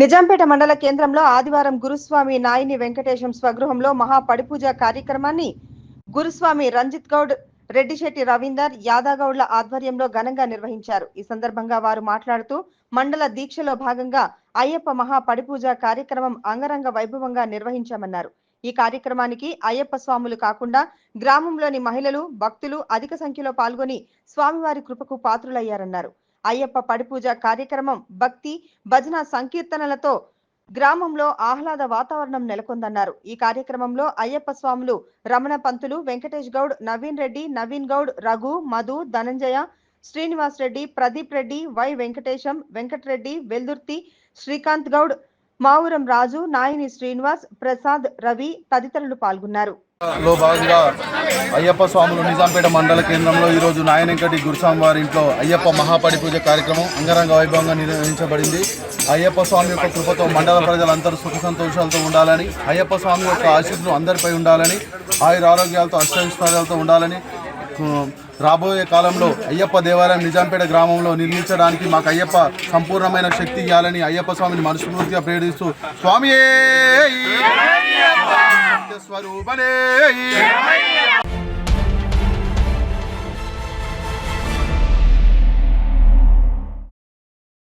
నిజాంపేట మండల కేంద్రంలో ఆదివారం గురుస్వామి నాయిని వెంకటేశం స్వగృహంలో మహాపడిపూజ కార్యక్రమాన్ని గురుస్వామి రంజిత్ గౌడ్, రెడ్డిశెట్టి రవీందర్, యాదగౌడ్ల ఆధ్వర్యంలో ఘనంగా నిర్వహించారు. ఈ సందర్భంగా వారు మాట్లాడుతూ మండల దీక్షలో భాగంగా అయ్యప్ప మహాపడిపూజ కార్యక్రమం అంగరంగ వైభవంగా నిర్వహించామన్నారు. ఈ కార్యక్రమానికి అయ్యప్ప స్వాములు కాకుండా గ్రామంలోని మహిళలు, భక్తులు అధిక సంఖ్యలో పాల్గొని స్వామివారి కృపకు పాత్రులయ్యారన్నారు. అయ్యప్ప పడిపూజ కార్యక్రమం భక్తి, భజన సంకీర్తనలతో గ్రామంలో ఆహ్లాద వాతావరణం నెలకొందన్నారు. ఈ కార్యక్రమంలో అయ్యప్ప స్వాములు రమణ పంతులు, వెంకటేష్ గౌడ్, నవీన్ రెడ్డి, నవీన్ గౌడ్, రఘు, మధు, ధనంజయ, శ్రీనివాస్ రెడ్డి, ప్రదీప్ రెడ్డి, వై వెంకటేశం, వెంకటరెడ్డి, వెల్దుర్తి, శ్రీకాంత్ గౌడ్, మావురం రాజు, నాయిని శ్రీనివాస్, ప్రసాద్, రవి తదితరులు పాల్గొన్నారు. లో భాగంగా అయ్యప్ప స్వాములు నిజాంపేట మండల కేంద్రంలో ఈరోజు నాయనెంకటి గురుస్వామి వారి ఇంట్లో అయ్యప్ప మహాపడి పూజ కార్యక్రమం అంగరంగ వైభవంగా నిర్వహించబడింది. అయ్యప్ప స్వామి యొక్క కృపతో మండల ప్రజలందరూ సుఖ సంతోషాలతో ఉండాలని, అయ్యప్ప స్వామి యొక్క ఆశీస్సులు అందరిపై ఉండాలని, ఆయుర ఆరోగ్యాలతో అష్టైశ్వర్యాలతో ఉండాలని, రాబోయే కాలంలో అయ్యప్ప దేవాలయం నిజాంపేట గ్రామంలో నిర్మించడానికి మాకు అయ్యప్ప సంపూర్ణమైన శక్తి ఇవ్వాలని అయ్యప్ప స్వామిని మనస్ఫూర్తిగా ప్రేరిస్తూ స్వామియే స్వరూపనే